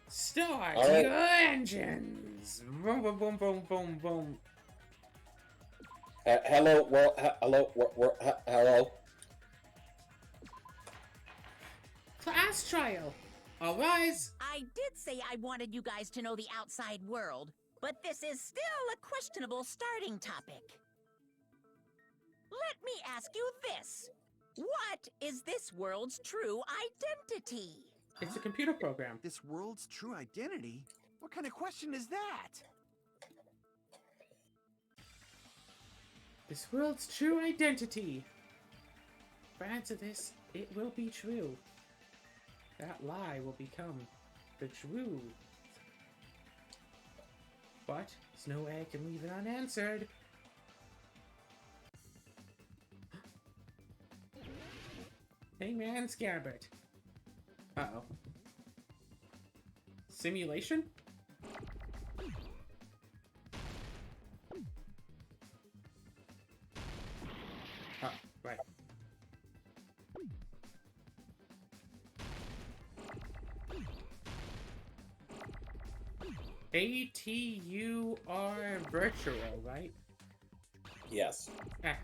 Start All right. your engines! Boom, boom, boom, boom, boom, boom. Hello, world. Hello, hello. Class trial! All rise! I did say I wanted you guys to know the outside world, but this is still a questionable starting topic. Let me ask you this. What is this world's true identity? It's a computer program. This world's true identity? What kind of question is that? This world's true identity. For answer this, it will be true. That lie will become the truth. But there's no way I can leave it unanswered. Hangman's Gambit. Uh-oh. Simulation? Oh, right. ATUR virtual, right? Yes. Ah.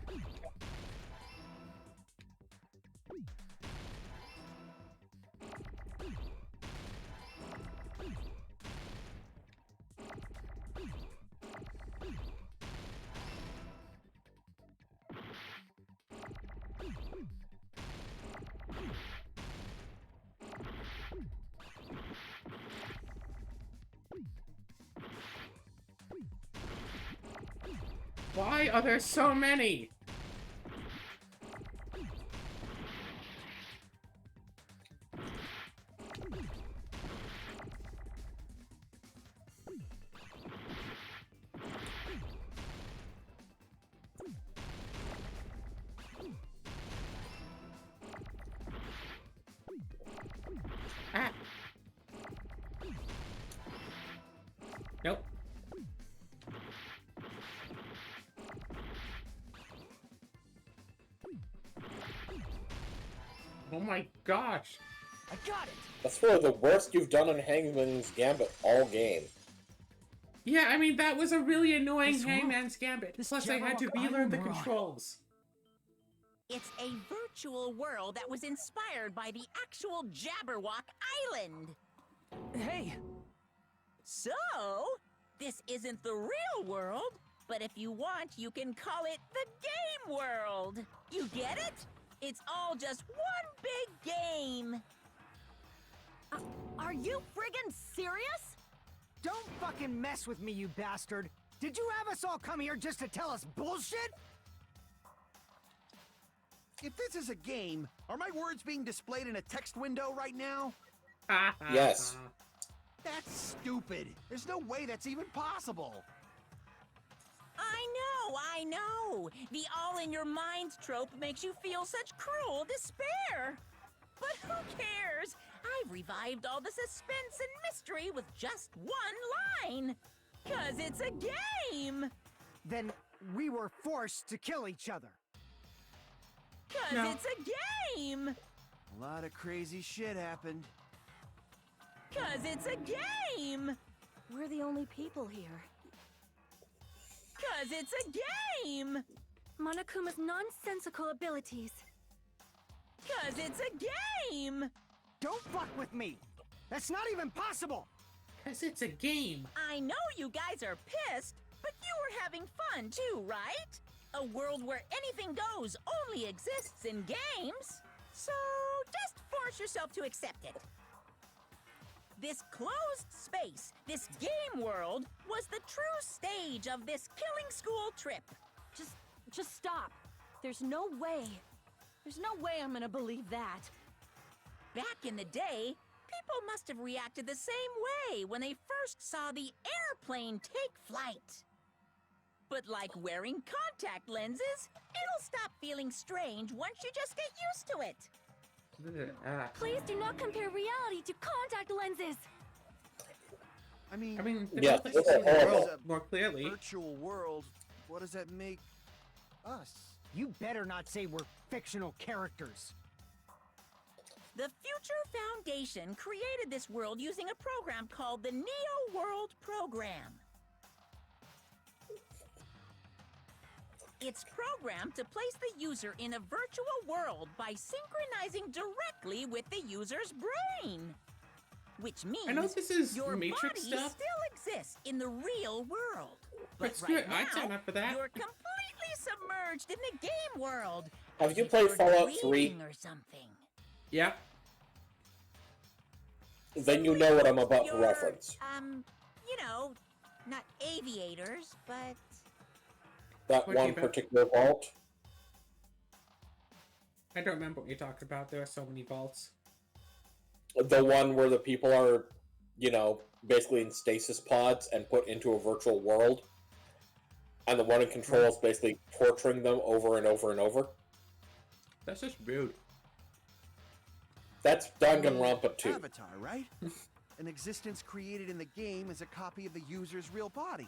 Why are there so many? Ah. Nope. Oh my gosh. I got it! That's one of the worst you've done on Hangman's Gambit all game. Yeah, I mean, that was a really annoying This Hangman's Gambit. this Plus, I had to Jabberwock relearn the Island rock. controls. It's a virtual world that was inspired by the actual Jabberwock Island. Hey! So, this isn't the real world, but if you want, you can call it the game world. You get it? It's all just one big game. Are you friggin' serious? Don't fucking mess with me, you bastard! Did you have us all come here just to tell us bullshit? If this is a game, are my words being displayed in a text window right now? Yes. That's stupid. There's no way that's even possible. I know. The all-in-your-minds trope makes you feel such cruel despair. But who cares? I've revived all the suspense and mystery with just one line. 'Cause it's a game. Then we were forced to kill each other. 'Cause No. it's a game. A lot of crazy shit happened. 'Cause it's a game. We're the only people here. 'Cause it's a game. Monokuma's nonsensical abilities. 'Cause it's a game. Don't fuck with me! That's not even possible! Because it's a game. I know you guys are pissed, but you were having fun too, right? A world where anything goes only exists in games. So just force yourself to accept it. This closed space, this game world, was the true stage of this killing school trip. Just stop. There's no way. There's no way I'm gonna believe that. Back in the day, people must have reacted the same way when they first saw the airplane take flight. But like wearing contact lenses, it'll stop feeling strange once you just get used to it. Please do not compare reality to contact lenses. I mean, they Yeah, both let you those are see the horrible. world more clearly. virtual world, what does that make us? You better not say we're fictional characters. The Future Foundation created this world using a program called the Neo World Program. It's programmed to place the user in a virtual world by synchronizing directly with the user's brain. Which means I know this is your Matrix body stuff. still exists in the real world. But That's good. right I'd sign now, up for that. you're completely submerged in the game world. Have you If played you're Fallout 3? dreaming or something. Yep. Then you know what I'm about to You're, reference. You know, not aviators, but That What do you one bet? particular vault. I don't remember what you're talking about. There are so many vaults. The one where the people are, you know, basically in stasis pods and put into a virtual world. And the one in control is basically torturing them over and over and over. That's just rude. That's Danganronpa 2. Avatar, right? An existence created in the game is a copy of the user's real body.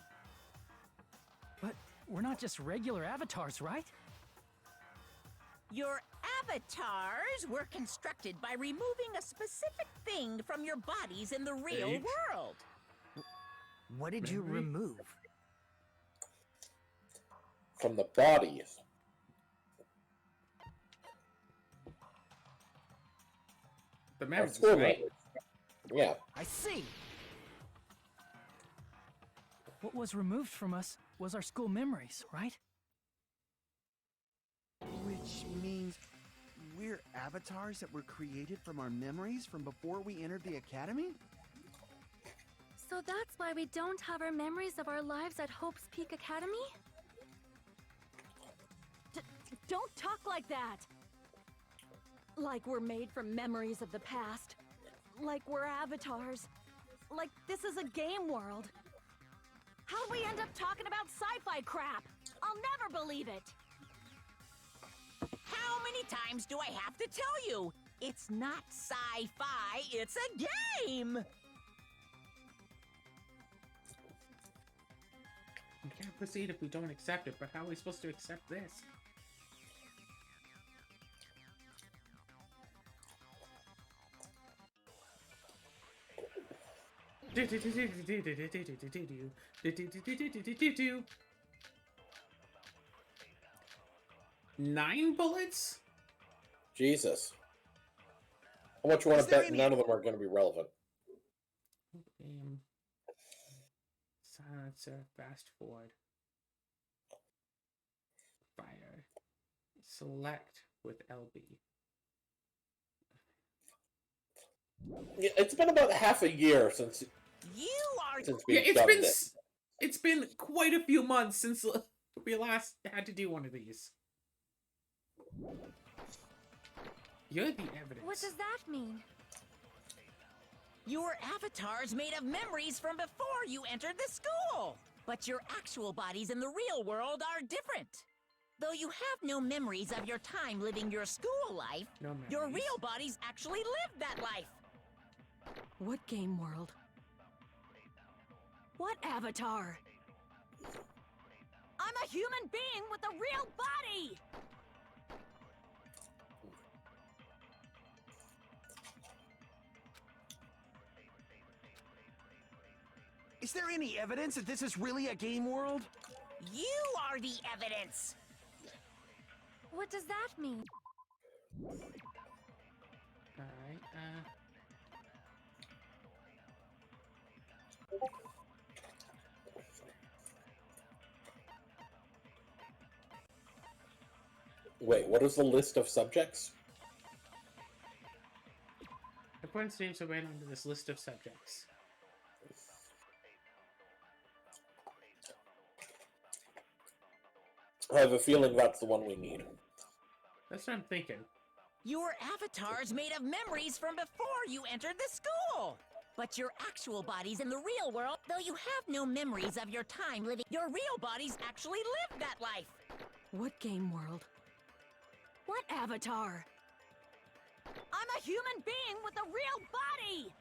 But we're not just regular avatars, right? your avatars were constructed by removing a specific thing from your bodies in the real Age? world. What did you Memory? remove? From the bodies. The Our memories, school right? members. Yeah. I see. What was removed from us was our school memories, right? Which means we're avatars that were created from our memories from before we entered the academy? So that's why we don't have our memories of our lives at Hope's Peak Academy? Don't talk like that! Like we're made from memories of the past. Like we're avatars. Like this is a game world. How'd we end up talking about sci-fi crap? I'll never believe it! How many times do I have to tell you? It's not sci-fi, it's a game! We can't proceed if we don't accept it, but how are we supposed to accept this? Nine bullets? Jesus. How much you want Is to there bet any- none of them are going to be relevant? Aim. Silencer. Fast forward. Fire. Select with LB. Yeah, it's been about half a year since You are... Yeah, we've done it's been quite a few months since we last had to do one of these. You're the evidence. What does that mean? Your avatar's made of memories from before you entered the school. But your actual bodies in the real world are different. Though you have no memories of your time living your school life, No memories. your real bodies actually lived that life. What game world? What avatar? I'm a human being with a real body! Is there any evidence that this is really a game world? You are the evidence. What does that mean? Alright, Wait, what is the list of subjects? everyone's names are right under this list of subjects. I have a feeling that's the one we need. That's what I'm thinking. Your avatar's made of memories from before you entered the school. But your actual bodies in the real world, though you have no memories of your time living, your real bodies actually lived that life. What game world? What avatar? I'm a human being with a real body!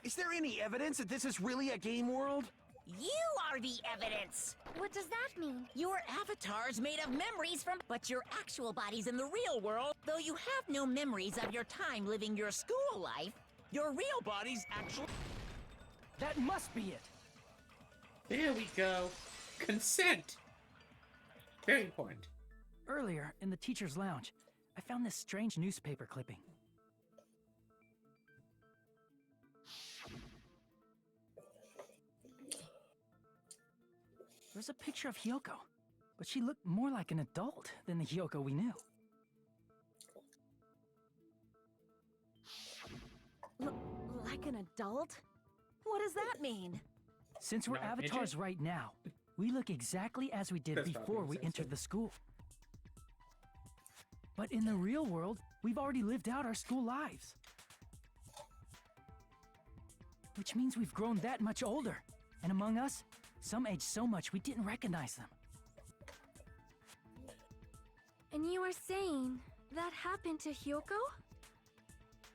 Is there any evidence that this is really a game world? You are are the evidence. What does that mean? Your avatar's made of memories from, but your actual body's in the real world. Though you have no memories of your time living your school life, your real body's actually. That must be it. There we go. Consent. Very important. Earlier, in the teacher's lounge, I found this strange newspaper clipping. There's a picture of Hyoko, but she looked more like an adult than the Hyoko we knew. Like an adult? What does that mean? Since we're Not avatars midget? right now, we look exactly as we did That's not before being we entered censored. the school. But in the real world, we've already lived out our school lives. Which means we've grown that much older. And among us, some age so much we didn't recognize them. And you are saying that happened to Hyoko?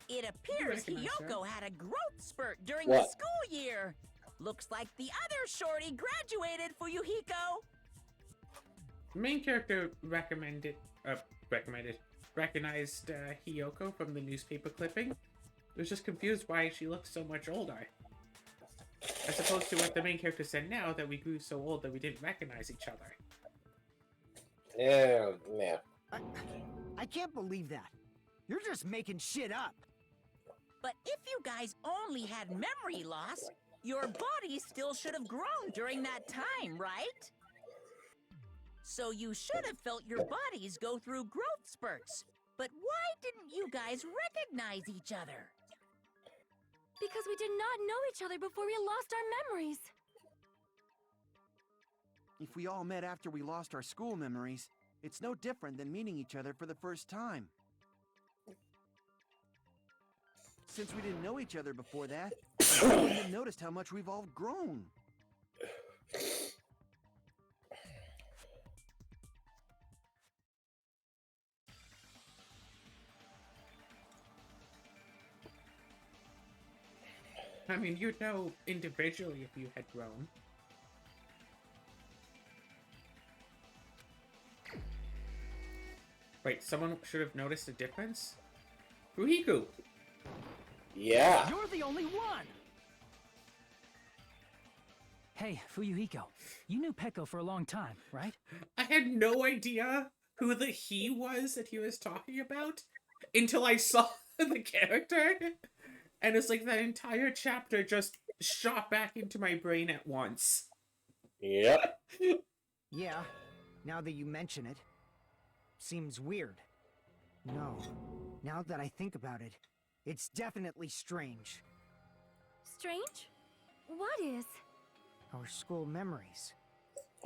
It appears recognize her. Hyoko had a growth spurt during the What? school year. Looks like the other shorty graduated for Yuhiko. The main character recognized Hiyoko from the newspaper clipping. Was just confused why she looked so much older. As opposed to what the main character said now, that we grew so old that we didn't recognize each other. Yeah, yeah. I can't believe that. You're just making shit up. But if you guys only had memory loss, your body still should have grown during that time, right? So you should have felt your bodies go through growth spurts. But why didn't you guys recognize each other? Because we did not know each other before we lost our memories. If we all met after we lost our school memories, it's no different than meeting each other for the first time. Since we didn't know each other before that, we wouldn't have noticed how much we've all grown. I mean, you'd know individually if you had grown. Wait, someone should have noticed a difference? Ruhiku! Yeah. You're the only one! Hey, Fuyuhiko, you knew Peko for a long time, right? I had no idea who the he was that he was talking about until I saw the character. And it's like that entire chapter just shot back into my brain at once. Yep. Yeah, now that you mention it. Seems weird. No, now that I think about it, it's definitely strange. Strange? What is? Our school memories.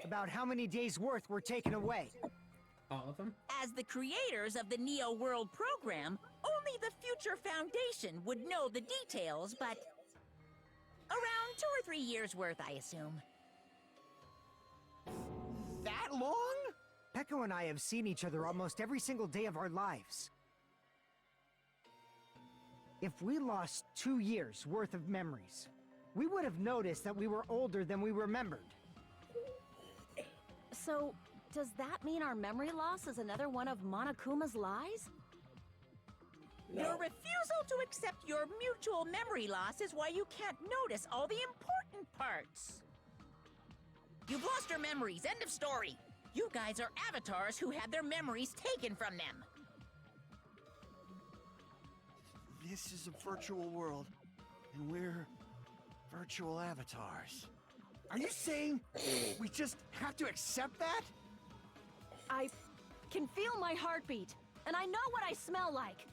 About how many days' worth were taken away. All of them? As the creators of the Neo World program, only the Future Foundation would know the details, but around 2 or 3 years worth, I assume. That long? Peko and I have seen each other almost every single day of our lives. If we lost 2 years worth of memories, we would have noticed that we were older than we remembered. So, does that mean our memory loss is another one of Monokuma's lies? Your refusal to accept your mutual memory loss is why you can't notice all the important parts. You've lost your memories, end of story. You guys are avatars who had their memories taken from them. This is a virtual world, and we're virtual avatars. Are you saying we just have to accept that? I can feel my heartbeat, and I know what I smell like.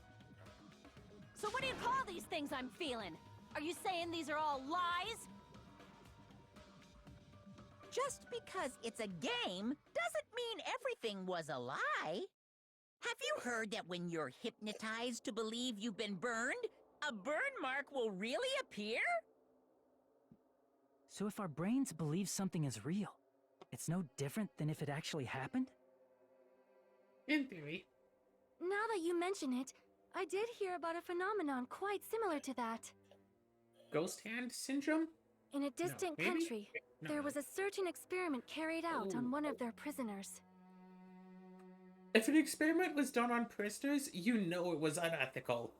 So what do you call these things I'm feeling? Are you saying these are all lies? Just because it's a game doesn't mean everything was a lie. Have you heard that when you're hypnotized to believe you've been burned, a burn mark will really appear? So if our brains believe something is real, it's no different than if it actually happened? In theory. Now that you mention it, I did hear about a phenomenon quite similar to that. Ghost hand syndrome? In a distant maybe? country, There was a certain experiment carried out on one of their prisoners. If an experiment was done on prisoners, you know it was unethical.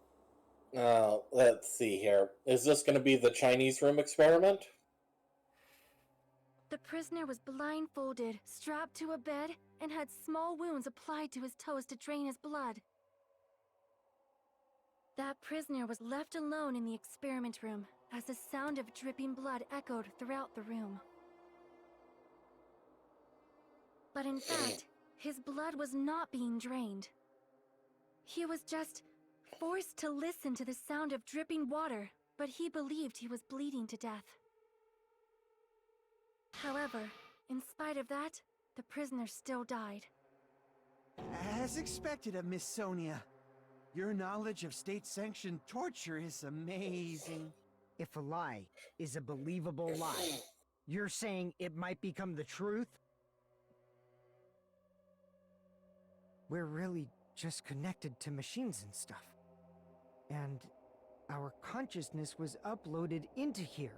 Let's see here. Is this going to be the Chinese room experiment? The prisoner was blindfolded, strapped to a bed, and had small wounds applied to his toes to drain his blood. That prisoner was left alone in the experiment room as the sound of dripping blood echoed throughout the room. But in fact, his blood was not being drained. He was just forced to listen to the sound of dripping water, but he believed he was bleeding to death. However, in spite of that, the prisoner still died. As expected of Miss Sonia, your knowledge of state-sanctioned torture is amazing. If a lie is a believable lie, you're saying it might become the truth? We're really just connected to machines and stuff. And our consciousness was uploaded into here.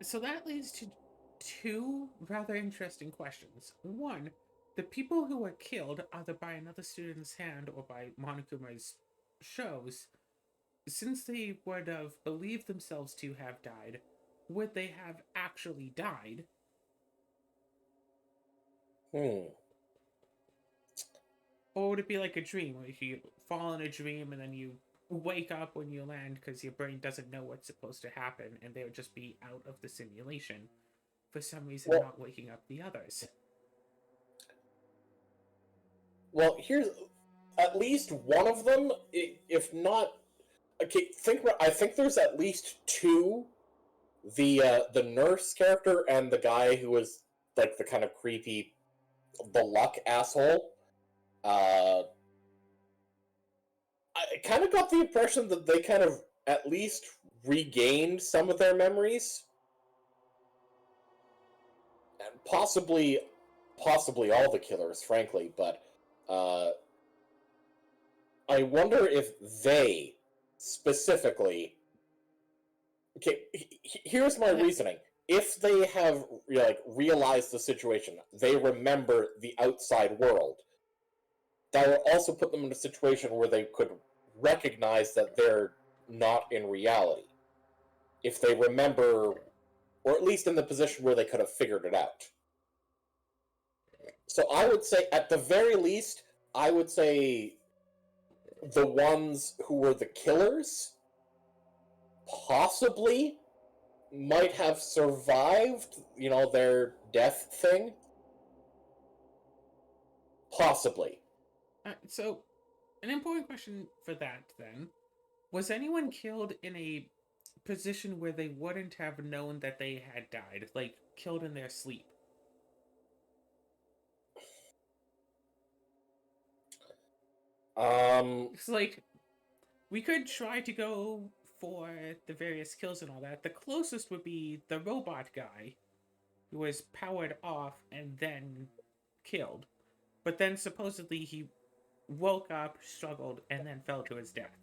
So that leads to two rather interesting questions. One, the people who were killed, either by another student's hand or by Monokuma's shows, since they would have believed themselves to have died, would they have actually died? Or would it be like a dream, where you fall in a dream and then you wake up when you land because your brain doesn't know what's supposed to happen, and they would just be out of the simulation, for some reason not waking up the others? Well, here's at least one of them, if not... Okay, I think there's at least two. The nurse character and the guy who was, like, the kind of creepy, the luck asshole. I kind of got the impression that they kind of at least regained some of their memories. And possibly all the killers, frankly, but I wonder if they specifically... Okay, here's my reasoning. If they have realized the situation, they remember the outside world, that will also put them in a situation where they could recognize that they're not in reality. If they remember, or at least in the position where they could have figured it out. So I would say, at the very least, I would say the ones who were the killers possibly might have survived, their death thing. Possibly. So, an important question for that, then. Was anyone killed in a position where they wouldn't have known that they had died? Like, killed in their sleep? It's like, we could try to go for the various kills and all that. The closest would be the robot guy, who was powered off and then killed. But then supposedly he woke up, struggled, and then fell to his death.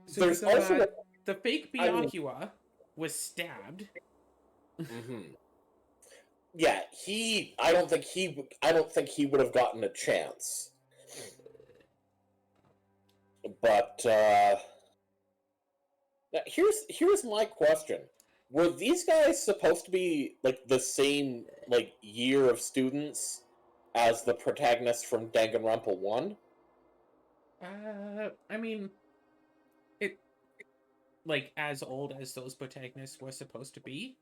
So there's also the fake Byakuya was stabbed. Mm-hmm. Yeah, I don't think he would have gotten a chance. But now here's my question: were these guys supposed to be like the same year of students as the protagonist from Danganronpa 1? I mean, as old as those protagonists were supposed to be.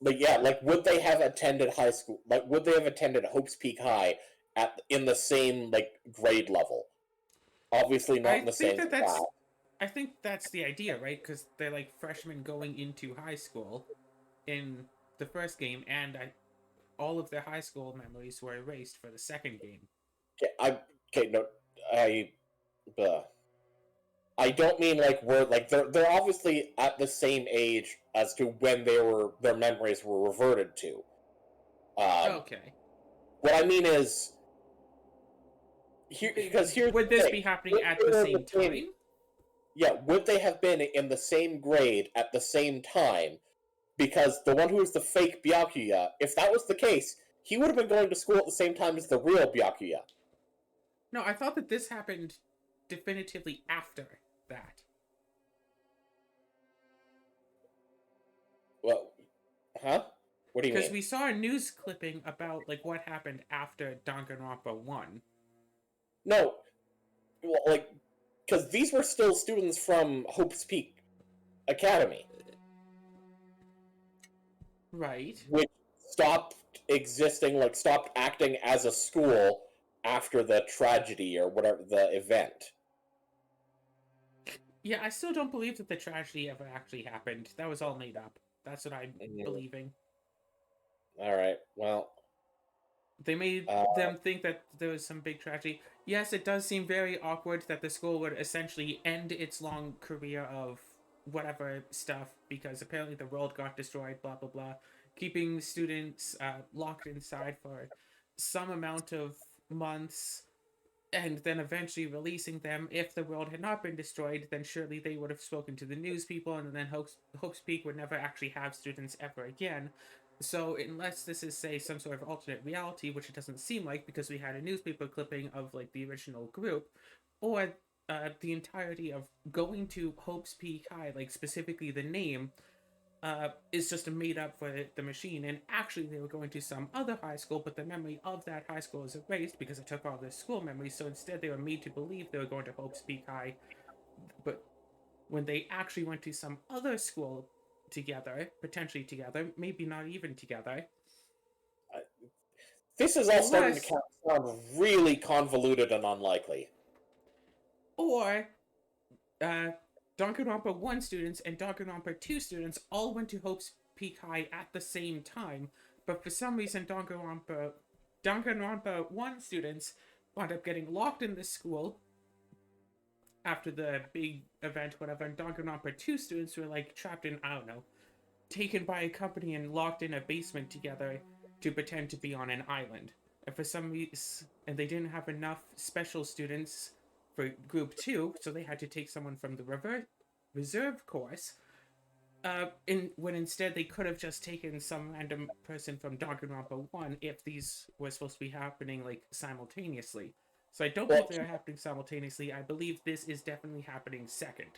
Would they have attended high school? Would they have attended Hope's Peak High in the same grade level? Obviously not in the same class. I think that's the idea, right? Because they're freshmen going into high school in the first game, and all of their high school memories were erased for the second game. I don't mean they're obviously at the same age as to when their memories were reverted to. Okay. What I mean is, would this be happening at the same time? Yeah, would they have been in the same grade at the same time Because the one who was the fake Byakuya, if that was the case, he would have been going to school at the same time as the real Byakuya. No, I thought that this happened definitively after that. Well, huh? What do you Because mean? we saw a news clipping about like what happened after Danganronpa 1. No, well, like, because these were still students from Hope's Peak Academy, Right. which stopped existing, like, stopped acting as a school after the tragedy or whatever the event. Yeah, I still don't believe that the tragedy ever actually happened. That was all made up. That's what I'm believing. All right, well, They made them think that there was some big tragedy. Yes, it does seem very awkward that the school would essentially end its long career of whatever stuff because apparently the world got destroyed, blah, blah, blah. Keeping students locked inside for some amount of months and then eventually releasing them. If the world had not been destroyed, then surely they would have spoken to the news people, and then Hope's Peak would never actually have students ever again. So unless this is, say, some sort of alternate reality, which it doesn't seem like because we had a newspaper clipping of like the original group, or the entirety of going to Hope's Peak High, like specifically the name, is just a made up for the machine. And actually, they were going to some other high school, but the memory of that high school is erased because it took all their school memories. So instead, they were made to believe they were going to Hope's Peak High. But when they actually went to some other school together, potentially together, maybe not even together. This is all starting Unless, to sound really convoluted and unlikely. or Danganronpa 1 students and Danganronpa 2 students all went to Hope's Peak High at the same time, but for some reason Danganronpa 1 students wound up getting locked in this school after the big event, whatever, and Danganronpa 2 students were like trapped in, I don't know, taken by a company and locked in a basement together to pretend to be on an island. And for some reason, and they didn't have enough special students for group 2, so they had to take someone from the reserve course. When instead they could have just taken some random person from Danganronpa 1 if these were supposed to be happening like simultaneously. So I don't believe they're happening simultaneously. I believe this is definitely happening second.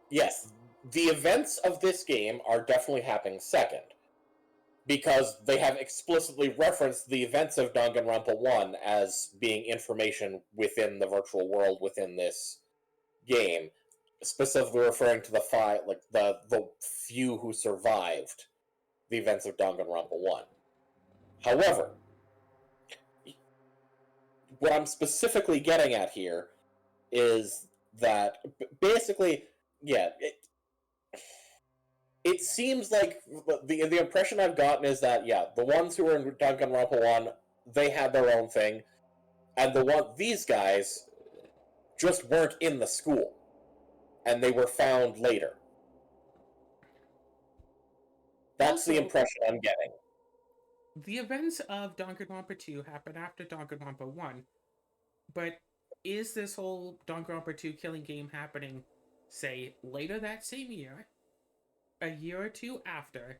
Yes, the events of this game are definitely happening second, because they have explicitly referenced the events of Danganronpa 1 as being information within the virtual world within this game, specifically referring to the few who survived the events of Danganronpa 1. However, what I'm specifically getting at here is that basically, yeah, it seems like the impression I've gotten is that, yeah, the ones who were in Danganronpa 1, they had their own thing, and these guys just weren't in the school, and they were found later. That's the Also, impression I'm getting. the events of Danganronpa 2 happen after Danganronpa 1, but is this whole Danganronpa 2 killing game happening, say, later that same year, a year or two after,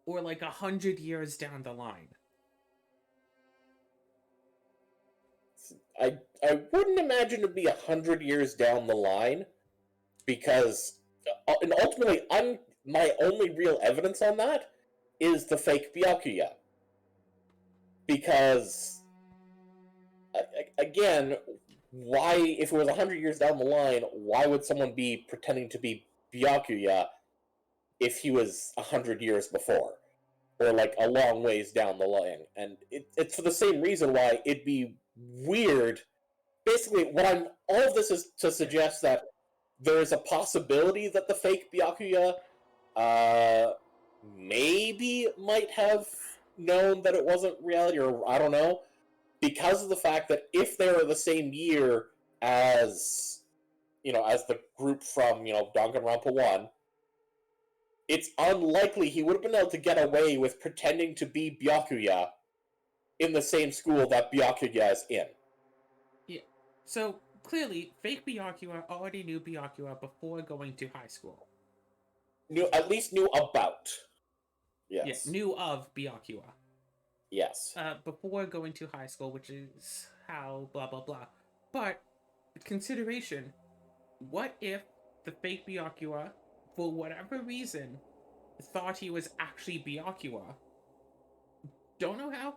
or like 100 years down the line? I wouldn't imagine it'd be 100 years down the line, because and ultimately, my only real evidence on that is the fake Byakuya. Because, again, why, if it was 100 years down the line, why would someone be pretending to be Byakuya if he was 100 years before? Or, like, a long ways down the line? And it's for the same reason why it'd be weird. Basically, all of this is to suggest that there is a possibility that the fake Byakuya maybe might have known that it wasn't reality, or I don't know, because of the fact that if they were the same year as, as the group from, Danganronpa 1, it's unlikely he would have been able to get away with pretending to be Byakuya in the same school that Byakuya is in. Yeah. So clearly, fake Byakuya already knew Byakuya before going to high school. At least knew about. Yes. knew of Byakuya. Yes. Before going to high school, which is how blah blah blah. But consideration, what if the fake Byakuya, for whatever reason, thought he was actually Byakuya? Don't know how,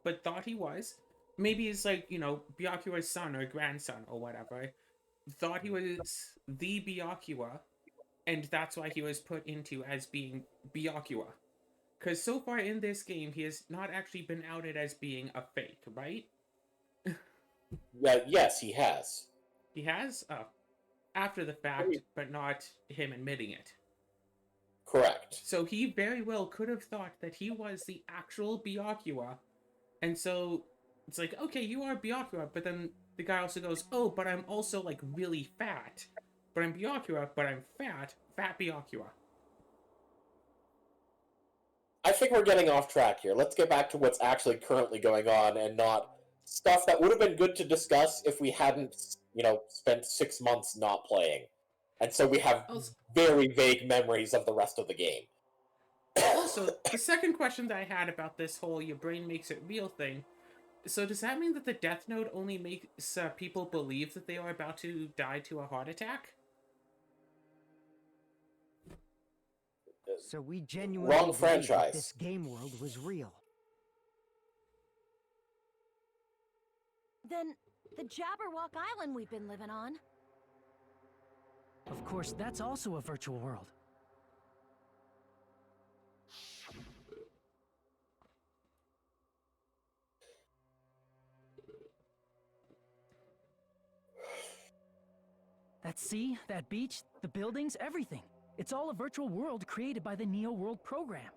but thought he was. Maybe it's like, Byakuya's son or grandson or whatever. Thought he was the Byakuya, and that's why he was put into as being Byakuya. Because so far in this game, he has not actually been outed as being a fake, right? Yeah, yes, he has. He has? After the fact, but not him admitting it. Correct. So he very well could have thought that he was the actual Byakuya. And so it's like, okay, you are Byakuya, but then the guy also goes, oh, but I'm also like really fat. But I'm Byakuya, but I'm fat Byakuya. I think we're getting off track here. Let's get back to what's actually currently going on and not stuff that would have been good to discuss if we hadn't, spent 6 months not playing. And so we have very vague memories of the rest of the game. Also, the second question that I had about this whole your brain makes it real thing, so does that mean that the Death Note only makes people believe that they are about to die to a heart attack? So we genuinely Wrong believed franchise. that this game world was real. Then the Jabberwock Island we've been living on. Of course, that's also a virtual world. That sea, that beach, the buildings, everything. It's all a virtual world created by the Neo World program.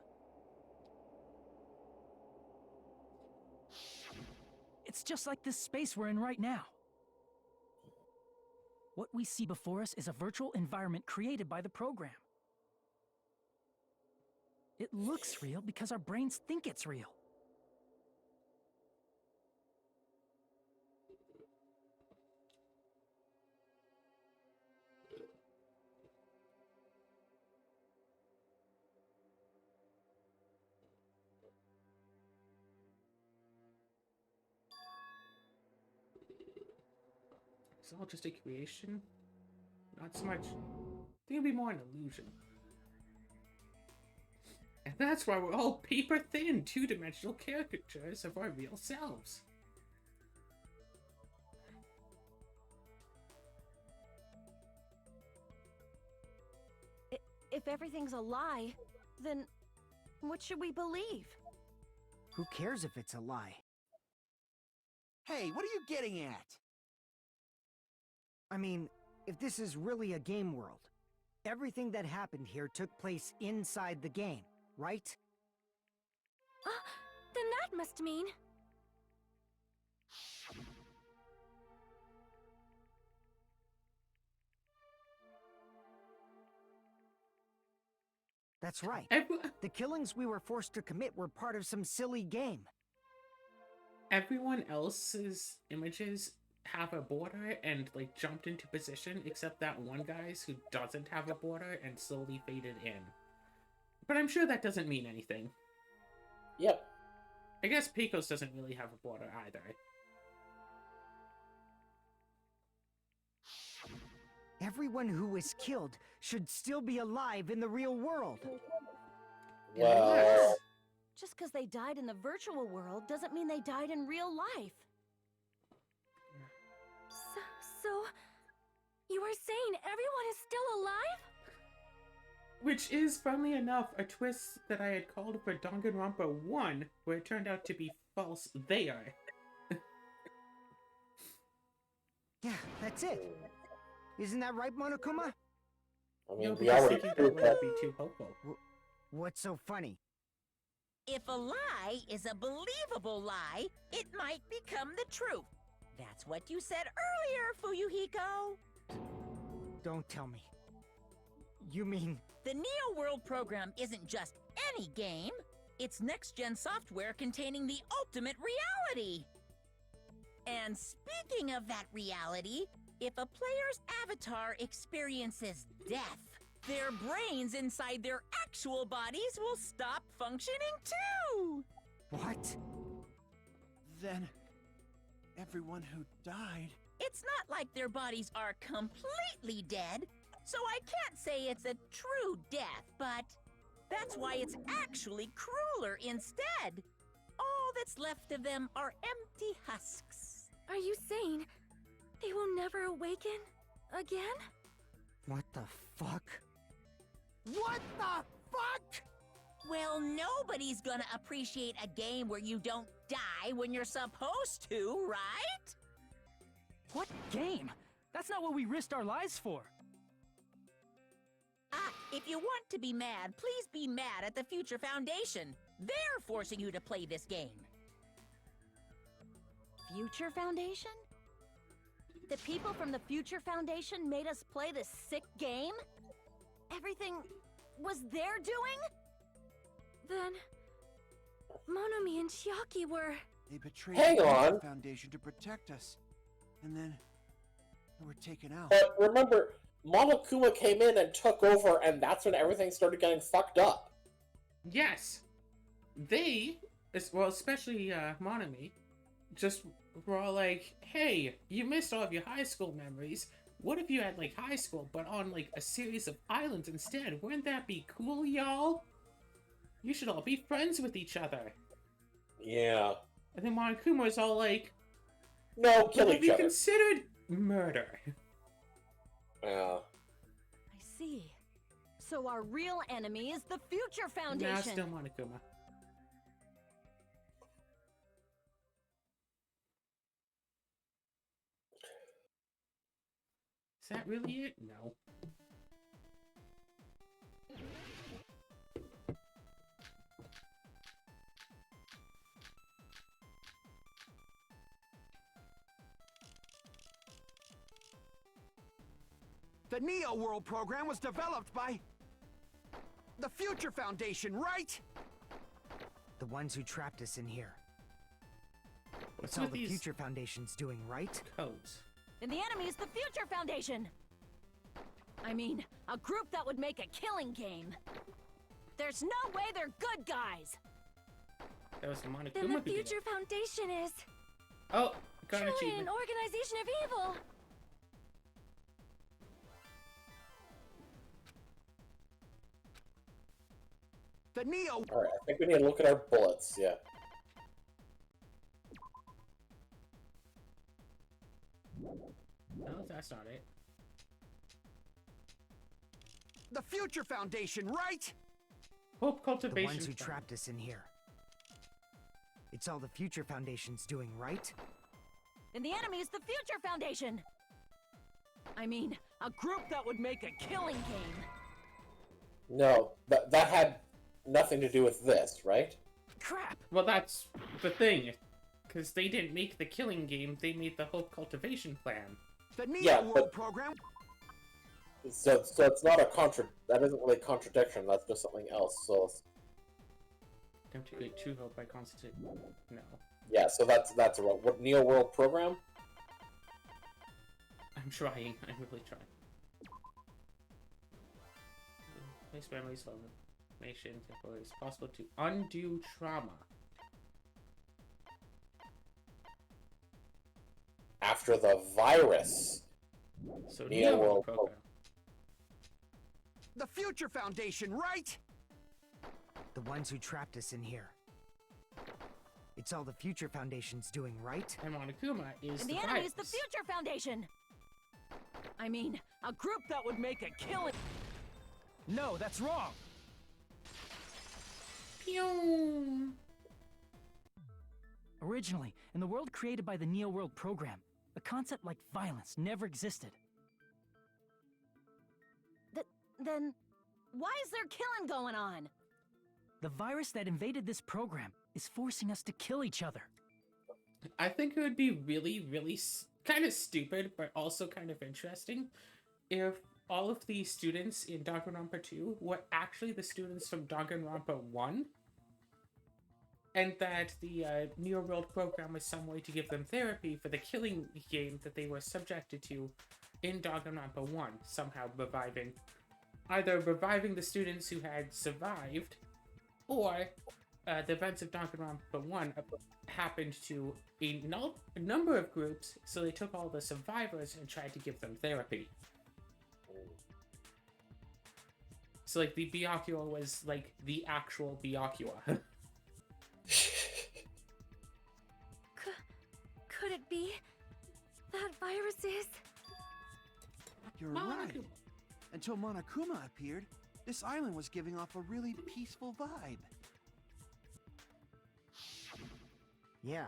It's just like this space we're in right now. What we see before us is a virtual environment created by the program. It looks real because our brains think it's real. It's all just a creation? Not so much. I think it'd be more an illusion. And that's why we're all paper thin, two-dimensional caricatures of our real selves. If everything's a lie, then what should we believe? Who cares if it's a lie? Hey, what are you getting at? I mean, if this is really a game world, everything that happened here took place inside the game, right? Then that must mean... That's right. Every- The killings we were forced to commit were part of some silly game. Everyone else's images have a border and like jumped into position, except that one guy's who doesn't have a border and slowly faded in. But I'm sure that doesn't mean anything. Yep. I guess Pecos doesn't really have a border either. Everyone who was killed should still be alive in the real world. Well, Just because they died in the virtual world doesn't mean they died in real life. So, you are saying everyone is still alive? Which is, funnily enough, a twist that I had called for Danganronpa 1, where it turned out to be false there. Yeah, that's it. Isn't that right, Monokuma? I mean, No, we because already thinking that proved that. would be too hopeful. What's so funny? If a lie is a believable lie, it might become the truth. That's what you said earlier, Fuyuhiko. Don't tell me. You mean... The Neo World program isn't just any game. It's next-gen software containing the ultimate reality. And speaking of that reality, if a player's avatar experiences death, their brains inside their actual bodies will stop functioning too. What? Then everyone who died. It's not like their bodies are completely dead, so I can't say it's a true death, but that's why it's actually crueler instead. All that's left of them are empty husks. Are you saying they will never awaken again? What the fuck? What the fuck? Well, nobody's gonna appreciate a game where you don't die when you're supposed to, right? What game? That's not what we risked our lives for. If you want to be mad, please be mad at the Future Foundation. They're forcing you to play this game. Future Foundation? The people from the Future Foundation made us play this sick game? Everything was their doing? Then Monomi and Chiaki were... They betrayed Hang the on. Foundation to protect us. And then they were taken out. But remember, Monokuma came in and took over, and that's when everything started getting fucked up. Yes. They, well, especially Monomi, just were all like, hey, you missed all of your high school memories. What if you had, like, high school, but on, like, a series of islands instead? Wouldn't that be cool, y'all? You should all be friends with each other. Yeah. And then Monokuma was all like, No, kill have each you other. considered murder? Yeah. I see. So our real enemy is the Future Foundation. Nah, still Monokuma. Is that really it? No. The Neo World program was developed by the Future Foundation, right? The ones who trapped us in here. What's That's all with the these Future Foundation's doing, right? codes? And the enemy is the Future Foundation. I mean, a group that would make a killing game. There's no way they're good guys. That was the Then Monokuma the who did it. Future Foundation is Oh, got an truly achievement. an organization of evil. The Neo. Alright, I think we need to look at our bullets, yeah. No, that's not it. The Future Foundation, right? Hope The cultivation. ones who Fund. trapped us in here. It's all the Future Foundation's doing, right? And the enemy is the Future Foundation. I mean, a group that would make a killing game. No, that had nothing to do with this, right? Crap. Well, that's the thing. Because they didn't make the killing game, they made the Hope cultivation plan. The Neo Yeah, World but- program. So it's not a that isn't really a contradiction, that's just something else, so Don't to create true hope by constitute. No. yeah, so that's a what Neo World program? I'm trying. I'm really trying. Place memories of information temporarily. It's possible to undo trauma. After the virus. So Neo Neo World program. The Future Foundation, right? The ones who trapped us in here. It's all the Future Foundation's doing, right? And Monokuma is And the the enemy is the virus. Future Foundation. I mean, a group that would make a killing. No, that's wrong. Pew! Originally, in the world created by the Neo World program, a concept like violence never existed. Then, why is there killing going on? The virus that invaded this program is forcing us to kill each other. I think it would be really, really kind of stupid, but also kind of interesting if all of the students in Danganronpa 2 were actually the students from Danganronpa 1, and that the Neo World program was some way to give them therapy for the killing game that they were subjected to in Danganronpa 1, somehow reviving either reviving the students who had survived, or the events of Danganronpa 1 happened to a number of groups, so they took all the survivors and tried to give them therapy. So, like, the Byakuya was, like, the actual Byakuya. Could it be that virus is? You're right. Until Monokuma appeared, this island was giving off a really peaceful vibe. Yeah.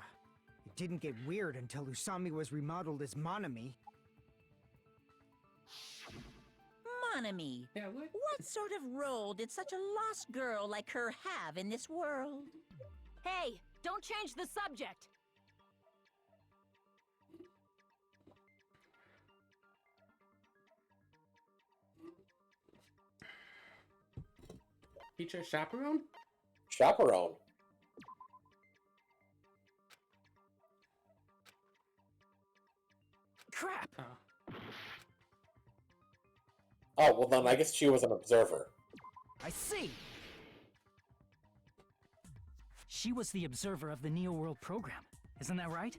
It didn't get weird until Usami was remodeled as Monami. Monami. Yeah, what? What sort of role did such a lost girl like her have in this world? Hey, don't change the subject. Teacher chaperone? Chaperone. Crap! Oh, well then I guess she was an observer. I see! She was the observer of the Neo World program. Isn't that right?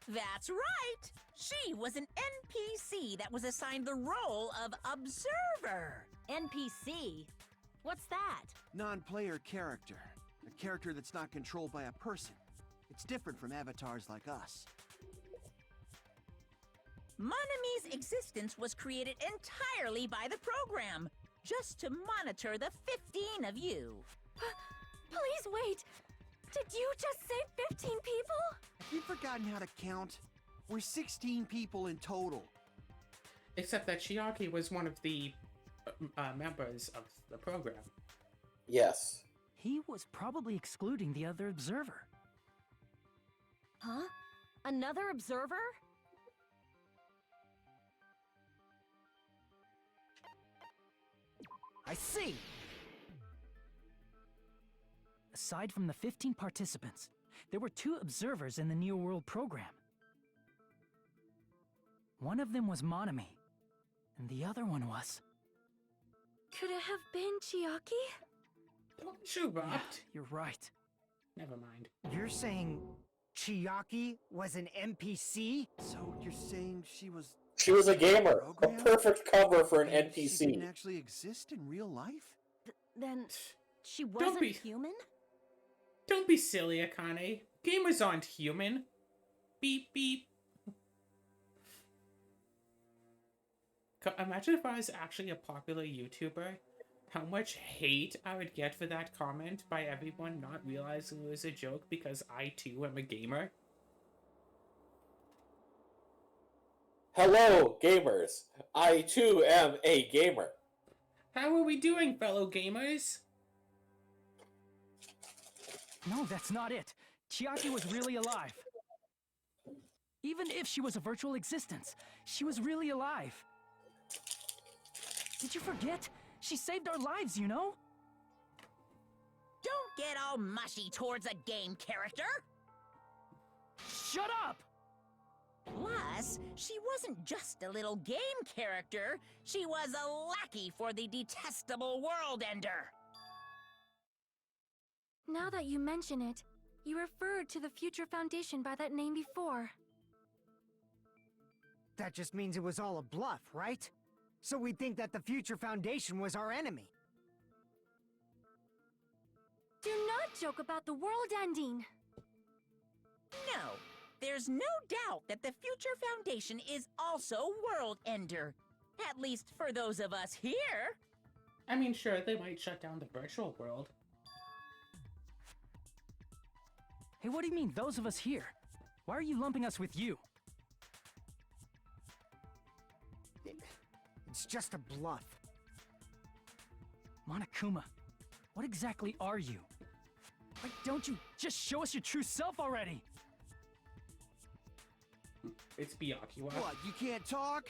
That's right! She was an NPC that was assigned the role of observer. NPC? What's that? Non-player character. A character that's not controlled by a person. It's different from avatars like us. Monami's existence was created entirely by the program, just to monitor the 15 of you. Please wait. Did you just say 15 people? Have you forgotten how to count? We're 16 people in total. Except that Chiaki was one of the members of the program. Yes. He was probably excluding the other observer. Huh? Another observer? I see! Aside from the 15 participants, there were 2 observers in the Neo World program. One of them was Monami, and the other one was... Could it have been Chiaki? Shoot, Yeah, you're right. Never mind. You're saying Chiaki was an NPC? So you're saying she was... She was a gamer. A Program? perfect cover for an and She NPC. didn't actually exist in real life? Then she Don't wasn't be- human? Don't be silly, Akane. Gamers aren't human. Beep, beep. Imagine if I was actually a popular YouTuber, how much hate I would get for that comment by everyone not realizing it was a joke because I too am a gamer. Hello, gamers. I too am a gamer. How are we doing, fellow gamers? No, that's not it. Chiaki was really alive. Even if she was a virtual existence, she was really alive. Did you forget? She saved our lives, you know? Don't get all mushy towards a game character! Shut up! Plus, she wasn't just a little game character, she was a lackey for the detestable World Ender! Now that you mention it, you referred to the Future Foundation by that name before. That just means it was all a bluff, right? So we think that the Future Foundation was our enemy. Do not joke about the world ending. No, there's no doubt that the Future Foundation is also World Ender. At least for those of us here. I mean, sure, they might shut down the virtual world. Hey, what do you mean, those of us here? Why are you lumping us with you? It's just a bluff. Monokuma, what exactly are you? Why don't you just show us your true self already? It's Byakuya. What, you can't talk?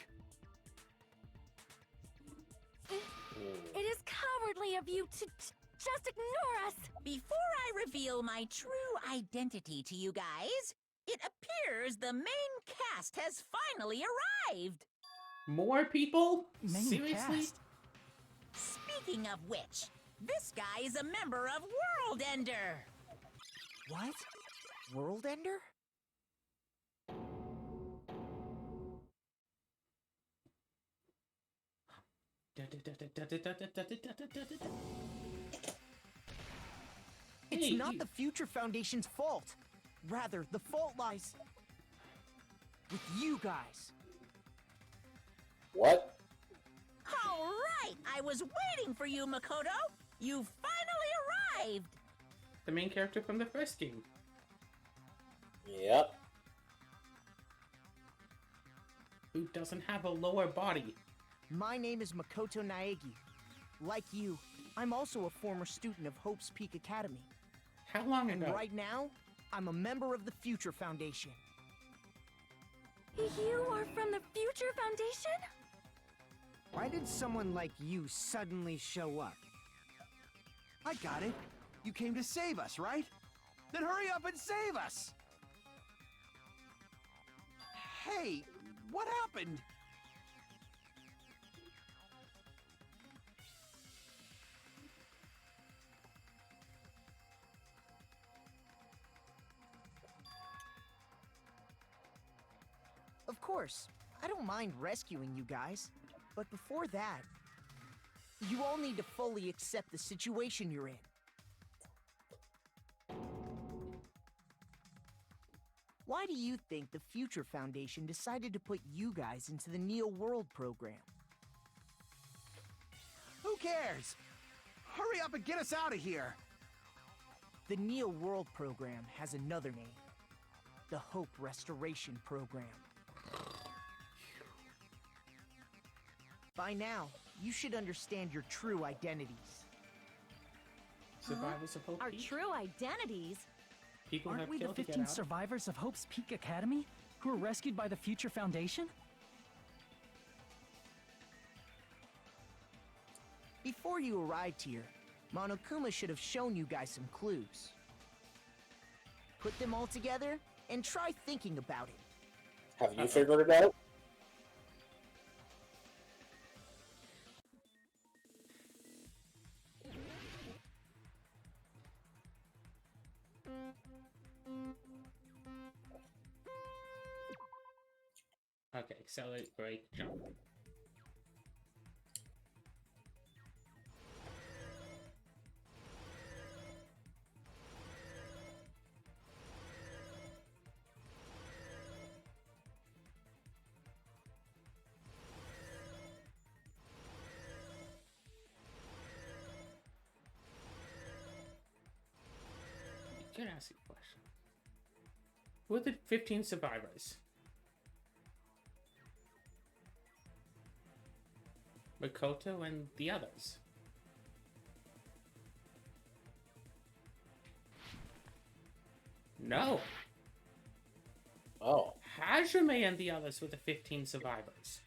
It is cowardly of you to just ignore us. Before I reveal my true identity to you guys, it appears the main cast has finally arrived. More people? Main Seriously? cast. Speaking of which, this guy is a member of World Ender. What? World Ender? It's Hey, not the Future Foundation's fault. Rather, the fault lies with you guys. What? All right, I was waiting for you, Makoto. You finally arrived. the main character from the first game. Yep. Who doesn't have a lower body. My name is Makoto Naegi. Like you, I'm also a former student of Hope's Peak Academy. How long And ago? right now, I'm a member of the Future Foundation. You are from the Future Foundation? Why did someone like you suddenly show up? I got it. You came to save us, right? Then hurry up and save us! Hey, what happened? Of course, I don't mind rescuing you guys. But before that, you all need to fully accept the situation you're in. Why do you think the Future Foundation decided to put you guys into the Neo World program? Who cares? Hurry up and get us out of here! The Neo World program has another name. The Hope Restoration Program. By now, you should understand your true identities. Survivors of Hope Our Peak? true identities? People Aren't have we the killed to get 15 out. survivors of Hope's Peak Academy who were rescued by the Future Foundation? Before you arrived here, Monokuma should have shown you guys some clues. Put them all together and try thinking about it. Have you figured it out? Okay, accelerate, break, jump. Can I ask you a question? Who are the 15 survivors? Makoto and the others. No. Oh. Hajime and the others were the 15 survivors.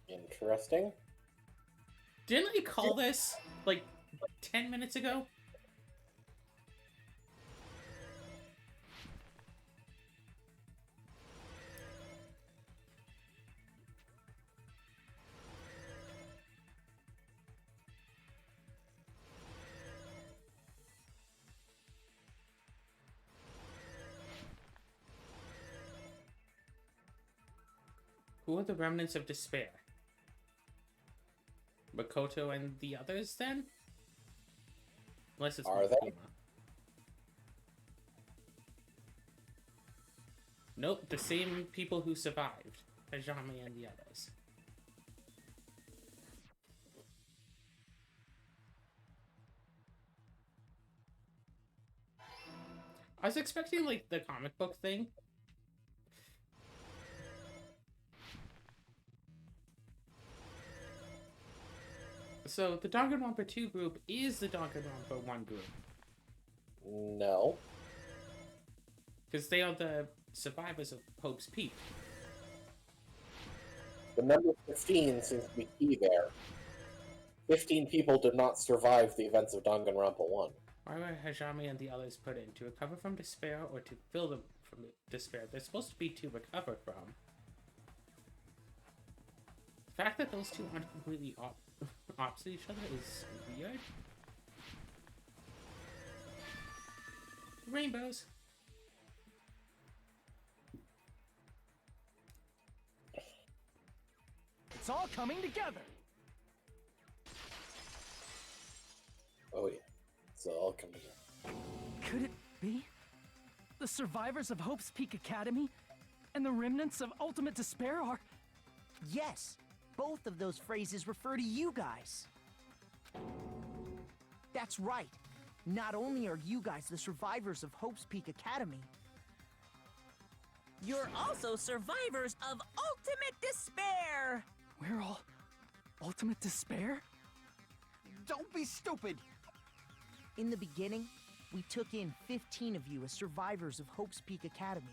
Interesting. Didn't I call this, like, 10 minutes ago? Who are the remnants of despair? Makoto and the others, then? Unless it's Are they? Monokuma. Nope, the same people who survived. Hajime and the others. I was expecting, like, the comic book thing. So, the Danganronpa 2 group is the Danganronpa 1 group. No. Because they are the survivors of Hope's Peak. The number 15 seems to be key there. 15 people did not survive the events of Danganronpa 1. Why were Hajime and the others put in? To recover from despair or to fill them from despair? They're supposed to be to recover from. The fact that those two aren't completely opposite each other is weird. Rainbows. It's all coming together. Oh yeah, it's all coming together. Could it be? The survivors of Hope's Peak Academy and the remnants of Ultimate Despair are... Yes, both of those phrases refer to you guys. That's right. Not only are you guys the survivors of Hope's Peak Academy, You're also survivors of Ultimate Despair! We're all Ultimate Despair? Don't be stupid! in the beginning, we took in 15 of you as survivors of Hope's Peak Academy.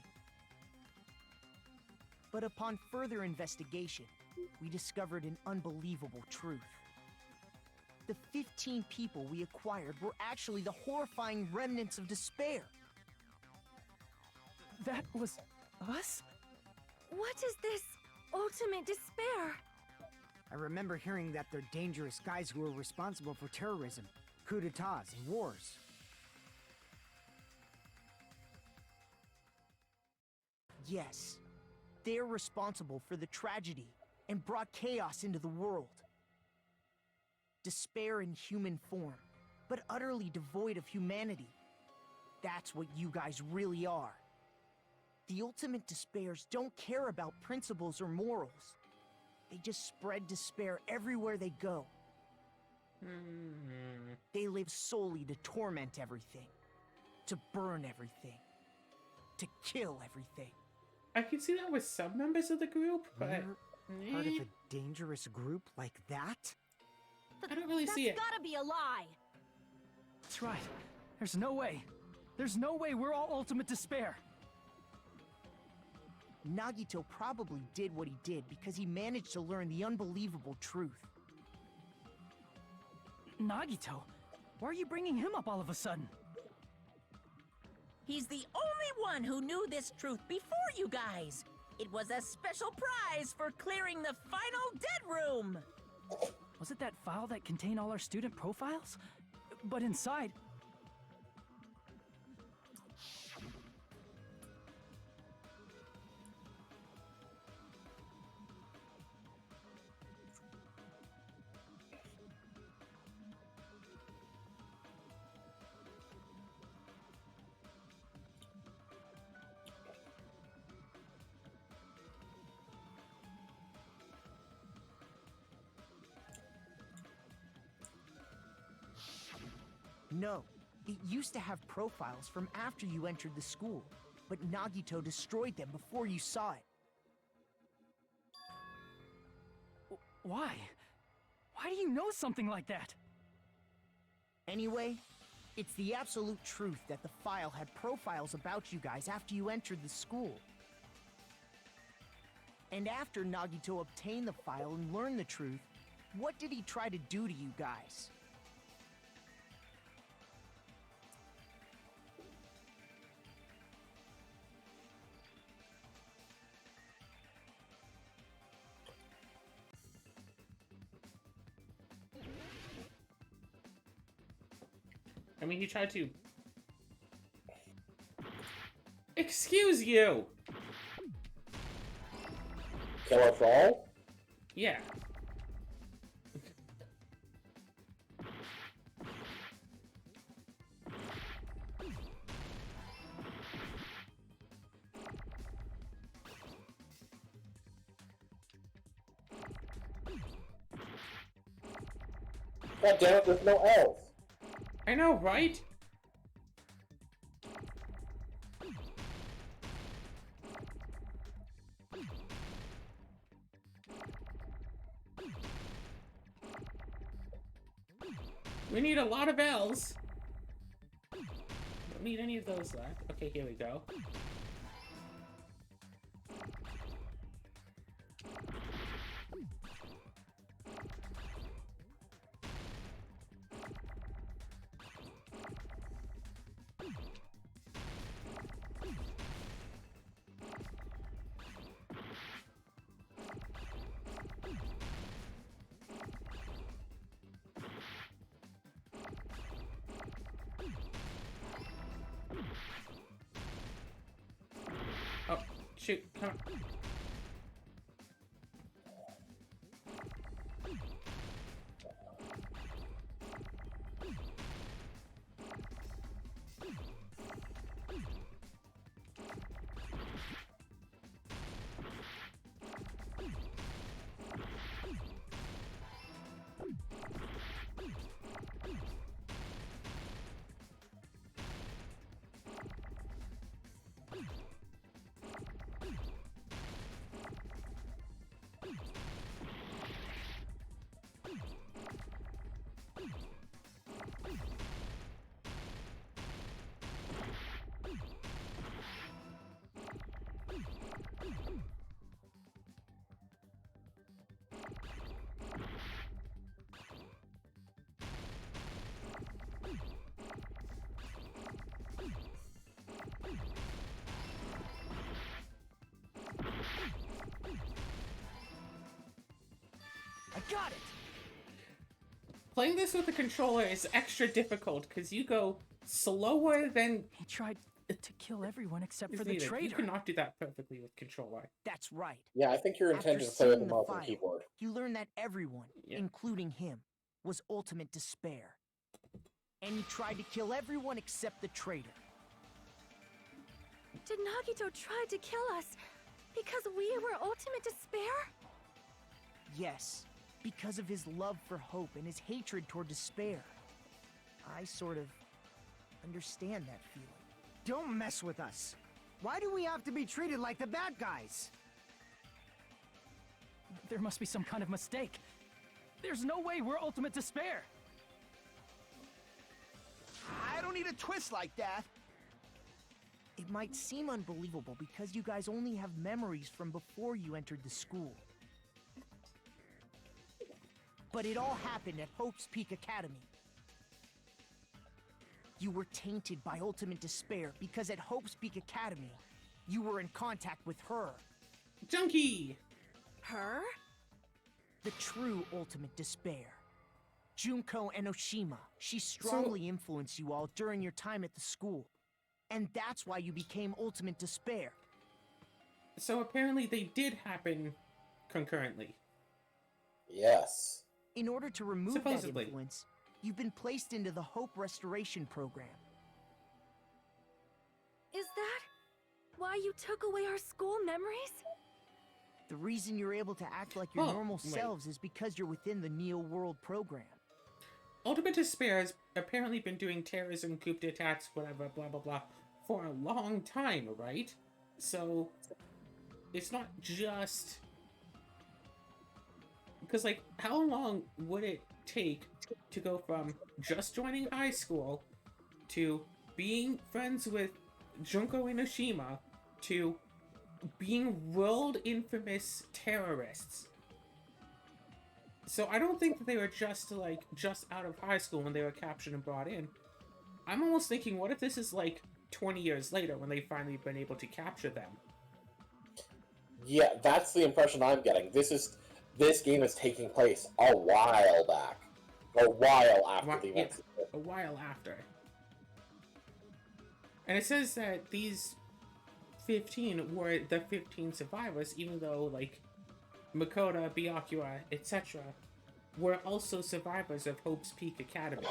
But upon further investigation, we discovered an unbelievable truth. The 15 people we acquired were actually the horrifying remnants of despair. That was us? What is this ultimate despair? I remember hearing that they're dangerous guys who are responsible for terrorism, coups d'etats, and wars. Yes, they're responsible for the tragedy and brought chaos into the world. Despair in human form, but utterly devoid of humanity. That's what you guys really are. The ultimate despairs don't care about principles or morals. They just spread despair everywhere they go. They live solely to torment everything, to burn everything, to kill everything. I can see that with some members of the group, but We're part of a dangerous group like that? I don't really see it. That's gotta be a lie! That's right. There's no way. There's no way we're all Ultimate Despair. Nagito probably did what he did because he managed to learn the unbelievable truth. Nagito? Why are you bringing him up all of a sudden? He's the only one who knew this truth before you guys. It was a special prize for clearing the final dead room. Was it that file that contained all our student profiles? But inside... No, it used to have profiles from after you entered the school, but Nagito destroyed them before you saw it. Why? Why do you know something like that? Anyway, it's the absolute truth that the file had profiles about you guys after you entered the school. And after Nagito obtained the file and learned the truth, what did he try to do to you guys? I mean, he tried to... Excuse you! Kill us all? Yeah. God damn it, there's no elf. I know, right? We need a lot of L's. Don't need any of those left. Okay, here we go. Shoot, come on. I got it! Playing this with the controller is extra difficult because you go slower than He tried to kill everyone except is for the needed. You traitor. cannot do that perfectly with controller. That's right. Yeah, I think you're After intended to play with seeing the the mouse and file, keyboard. you learn that everyone, Yeah. including him, was ultimate despair. And he tried to kill everyone except the traitor. Did Nagito try to kill us because we were ultimate despair? Yes, because of his love for hope and his hatred toward despair. I sort of understand that feeling. Don't mess with us. Why do we have to be treated like the bad guys? There must be some kind of mistake. There's no way we're ultimate despair. I don't need a twist like that. It might seem unbelievable because you guys only have memories from before you entered the school. But it all happened at Hope's Peak Academy. You were tainted by ultimate despair because at Hope's Peak Academy, you were in contact with her. Junkie! Her? The true ultimate despair. Junko Enoshima. She strongly influenced you all during your time at the school. And that's why you became ultimate despair. So apparently they did happen concurrently. Yes. In order to remove Supposedly. that influence, you've been placed into the Hope Restoration Program. Is that why you took away our school memories? The reason you're able to act like your Oh, normal wait. selves is because you're within the Neo World program. Ultimate Despair has apparently been doing terrorism, coup d'etats, whatever, blah blah blah, for a long time, right? So, it's not just... Because, like, how long would it take to go from just joining high school to being friends with Junko Enoshima to being world infamous terrorists? So I don't think that they were just out of high school when they were captured and brought in. I'm almost thinking, what if this is like 20 years later when they've finally been able to capture them? Yeah, that's the impression I'm getting. This game is taking place a while back. A while after the events. A while after. And it says that these 15 were the 15 survivors, even though, like, Makoto, Byakuya, etc. were also survivors of Hope's Peak Academy.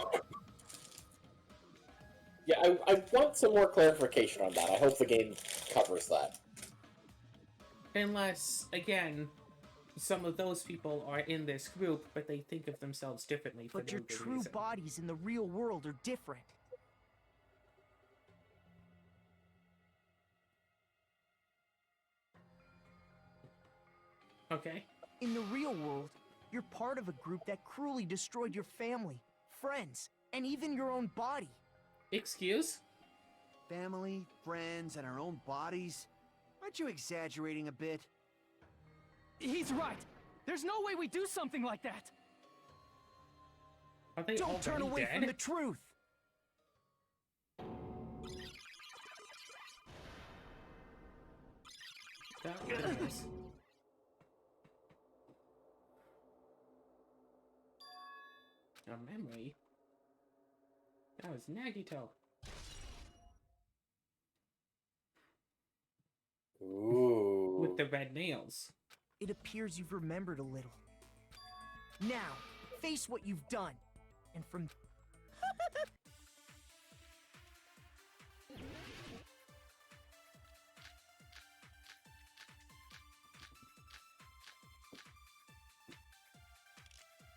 Yeah, I want some more clarification on that. I hope the game covers that. Unless, again, some of those people are in this group, but they think of themselves differently for But no your good true reason. bodies in the real world are different. Okay. In the real world, you're part of a group that cruelly destroyed your family, friends, and even your own body. Excuse? Family, friends, and our own bodies? Aren't you exaggerating a bit? He's right. There's no way we do something like that. Are they Don't turn already away dead? from the truth. That is. A memory? That was Nagito. Ooh. the red nails. It appears you've remembered a little. Now, face what you've done. And from...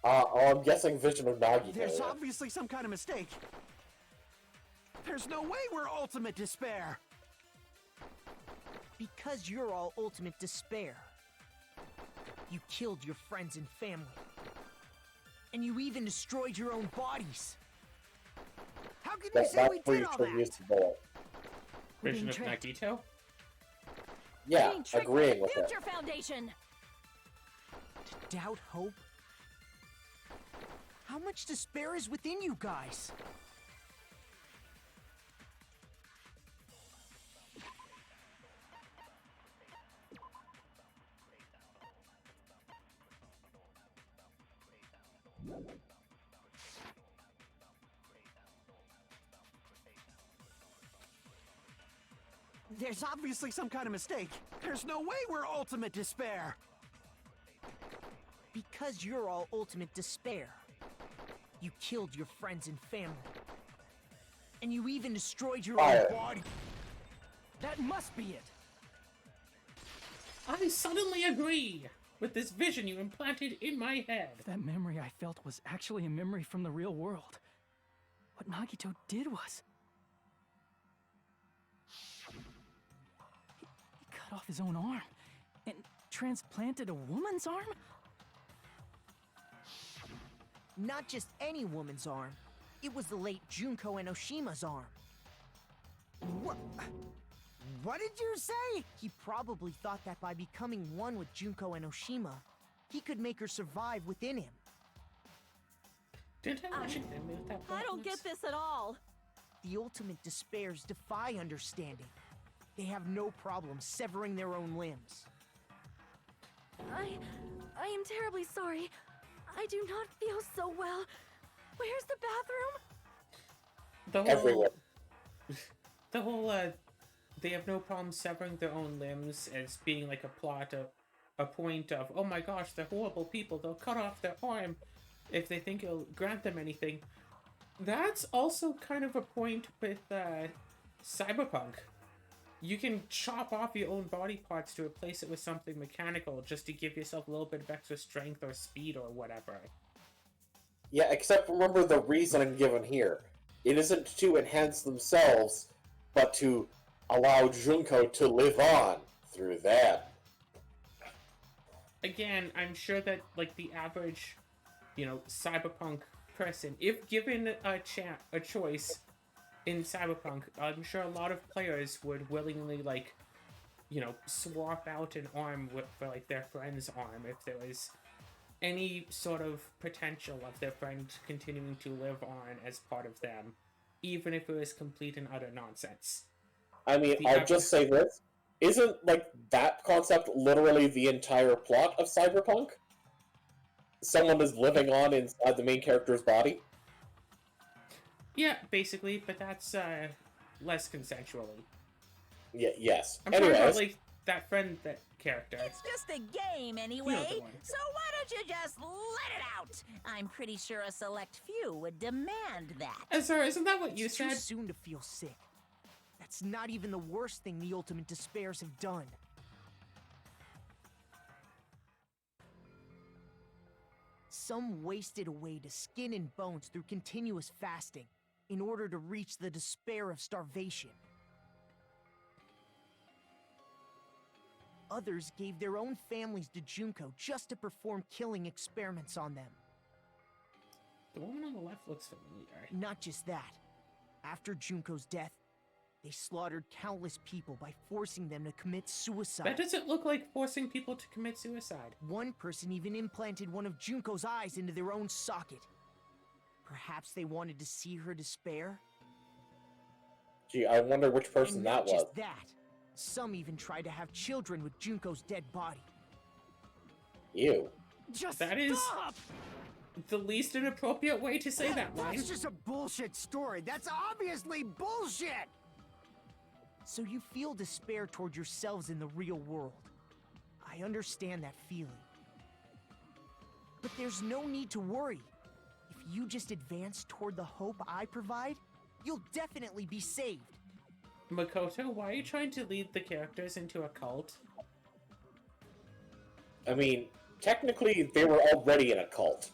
I'm guessing Vision of Nagito. There's obviously some kind of mistake. There's no way we're ultimate despair. Because you're all ultimate despair. You killed your friends and family. And you even destroyed your own bodies. How can you That's say not we where did you all should that? use the bullet. We're Vision being of tricked. Nagito? Yeah, Being tricked by agreeing the with it. Future Foundation. To doubt hope? How much despair is within you guys? There's obviously some kind of mistake. There's no way we're ultimate despair. Because you're all ultimate despair. You killed your friends and family. And you even destroyed your Fire. own body. That must be it. I suddenly agree with this vision you implanted in my head. That memory I felt was actually a memory from the real world. What Nagito did was... He cut off his own arm and transplanted a woman's arm? Not just any woman's arm. It was the late Junko Enoshima's arm. What did you say? He probably thought that by becoming one with Junko Enoshima, he could make her survive within him. Didn't I watch an anime with that I don't plot get once? this at all. The ultimate despairs defy understanding. They have no problem severing their own limbs. I am terribly sorry. I do not feel so well. Where's the bathroom? The whole, Everywhere. The whole, they have no problem severing their own limbs as being like a plot of, a point of, oh my gosh, they're horrible people, they'll cut off their arm if they think it'll grant them anything. That's also kind of a point with, Cyberpunk. You can chop off your own body parts to replace it with something mechanical just to give yourself a little bit of extra strength or speed or whatever. Yeah, except remember the reasoning given here. It isn't to enhance themselves, but to allow Junko to live on through that. Again, I'm sure that, like, the average, cyberpunk person, if given a choice in Cyberpunk, I'm sure a lot of players would willingly, swap out an arm for, their friend's arm if there was any sort of potential of their friend continuing to live on as part of them, even if it was complete and utter nonsense. I mean, I'll just say this. Isn't, that concept literally the entire plot of Cyberpunk? Someone is living on inside the main character's body? Yeah, basically, but that's, less consensually. Yeah, yes. I'm talking Anyways, about, that friend, that character. It's just a game anyway, You know the one. so why don't you just let it out? I'm pretty sure a select few would demand that. Sorry, isn't that what you It's too said? soon to feel sick. That's not even the worst thing the ultimate despairs have done. Some wasted away to skin and bones through continuous fasting in order to reach the despair of starvation. Others gave their own families to Junko just to perform killing experiments on them. The woman on the left looks familiar. Not just that. After Junko's death, they slaughtered countless people by forcing them to commit suicide. That doesn't look like forcing people to commit suicide. One person even implanted one of Junko's eyes into their own socket. Perhaps they wanted to see her despair? gee, I wonder which person And that not was. just that. Some even tried to have children with Junko's dead body. Ew. Just That is- stop! The least inappropriate way to say that line. That's just a bullshit story. That's obviously bullshit! So you feel despair toward yourselves in the real world. I understand that feeling. But there's no need to worry. If you just advance toward the hope I provide, you'll definitely be saved. Makoto, why are you trying to lead the characters into a cult? I mean, technically, they were already in a cult.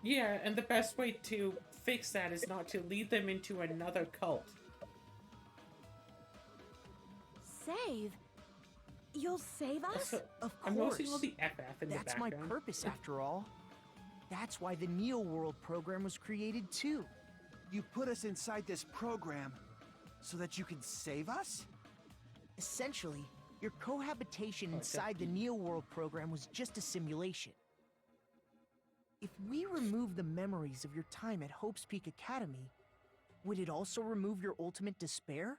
Yeah, and the best way to fix that is not to lead them into another cult. Save? You'll save us? Also, Of I'm course. noticing all the FF in That's the my background. purpose, after all. That's why the Neo World program was created, too. You put us inside this program so that you can save us? Essentially, your cohabitation inside the Neo World program was just a simulation. If we remove the memories of your time at Hope's Peak Academy, would it also remove your ultimate despair?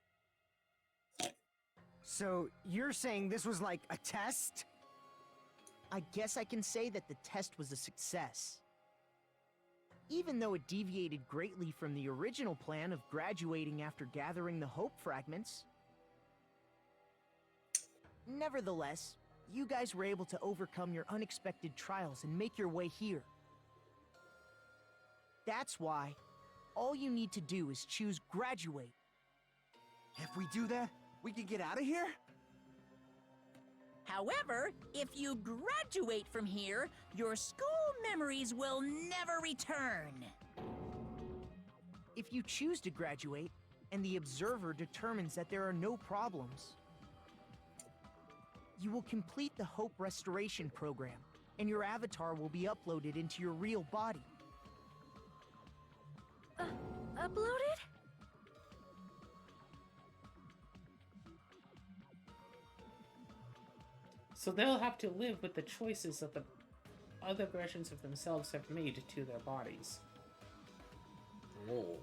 So, you're saying this was like a test? I guess I can say that the test was a success. Even though it deviated greatly from the original plan of graduating after gathering the Hope fragments. Nevertheless, you guys were able to overcome your unexpected trials and make your way here. That's why all you need to do is choose graduate. If we do that, we can get out of here? However, if you graduate from here, your school memories will never return. If you choose to graduate, and the observer determines that there are no problems, you will complete the Hope Restoration Program, and your avatar will be uploaded into your real body. Uploaded? So they'll have to live with the choices that the other versions of themselves have made to their bodies. Oh.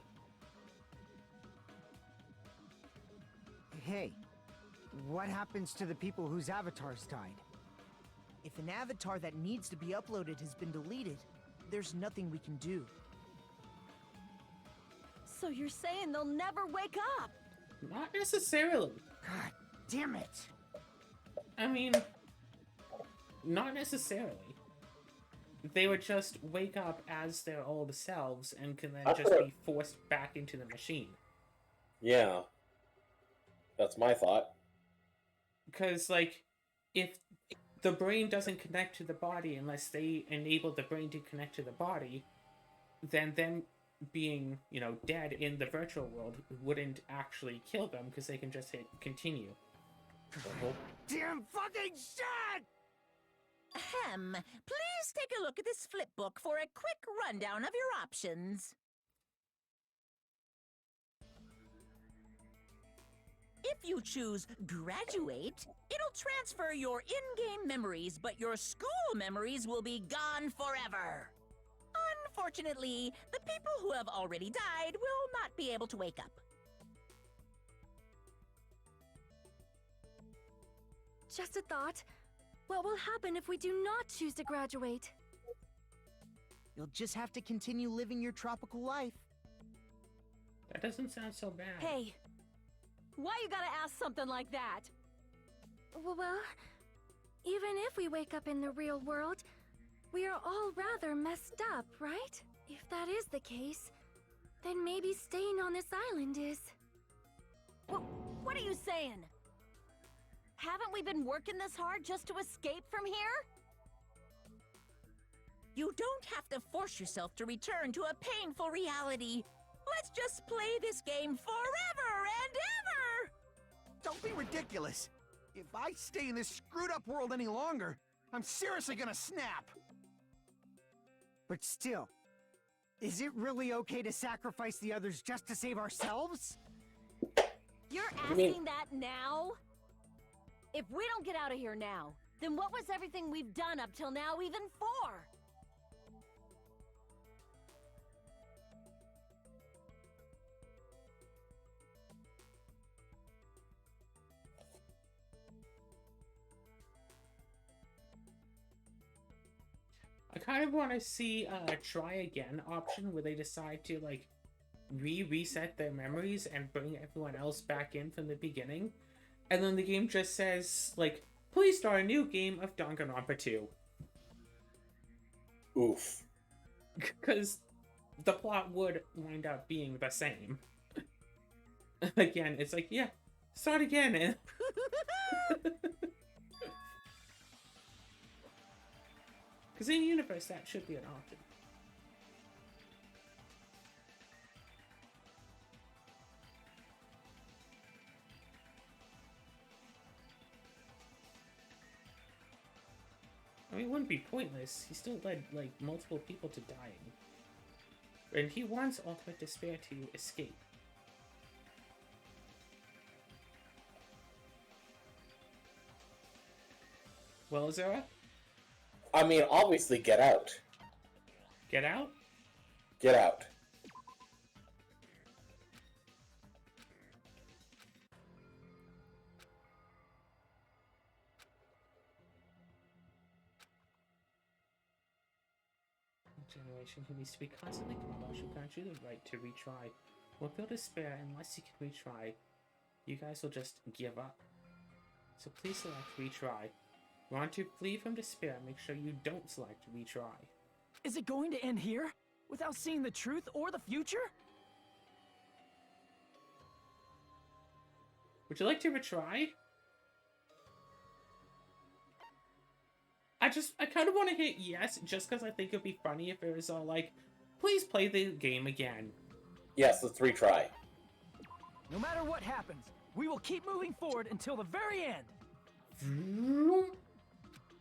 Hey, what happens to the people whose avatars died? If an avatar that needs to be uploaded has been deleted, there's nothing we can do. So you're saying they'll never wake up? Not necessarily. God damn it! I mean, not necessarily. They would just wake up as their old selves and can then just be forced back into the machine. Yeah. That's my thought. Because, like, if the brain doesn't connect to the body unless they enable the brain to connect to the body, then them being, you know, dead in the virtual world wouldn't actually kill them because they can just hit continue. Damn fucking shit! Ahem. Please take a look at this flip book for a quick rundown of your options. If you choose Graduate, it'll transfer your in-game memories, but your school memories will be gone forever. Unfortunately, the people who have already died will not be able to wake up. Just a thought. What will happen if we do not choose to graduate? You'll just have to continue living your tropical life. That doesn't sound so bad. Hey, why you gotta ask something like that? Well, even if we wake up in the real world, we are all rather messed up, right? If that is the case, then maybe staying on this island is... What are you saying? Haven't we been working this hard just to escape from here? You don't have to force yourself to return to a painful reality. Let's just play this game forever and ever! Don't be ridiculous. If I stay in this screwed up world any longer, I'm seriously gonna snap. But still, is it really okay to sacrifice the others just to save ourselves? You're You mean- asking that now? If we don't get out of here now, then what was everything we've done up till now even for? I kind of want to see a try again option where they decide to, like, reset their memories and bring everyone else back in from the beginning. And then the game just says, like, please start a new game of Danganronpa 2. Oof. Because the plot would wind up being the same. Again, it's like, yeah, start again. And because in universe, that should be an option. I mean, it wouldn't be pointless. He still led, like, multiple people to dying. And he wants Ultimate Despair to escape. Well, Zara? I mean, obviously, get out. Get out? Get out. Generation who needs to be constantly compelled should grant you the right to retry. Won't feel despair unless you can retry. You guys will just give up. So please select retry. Want to flee from despair, make sure you don't select retry. Is it going to end here? Without seeing the truth or the future? Would you like to retry? I kind of want to hit yes, just because I think it'd be funny if it was all like, please play the game again. Yes, let's retry. No matter what happens, we will keep moving forward until the very end.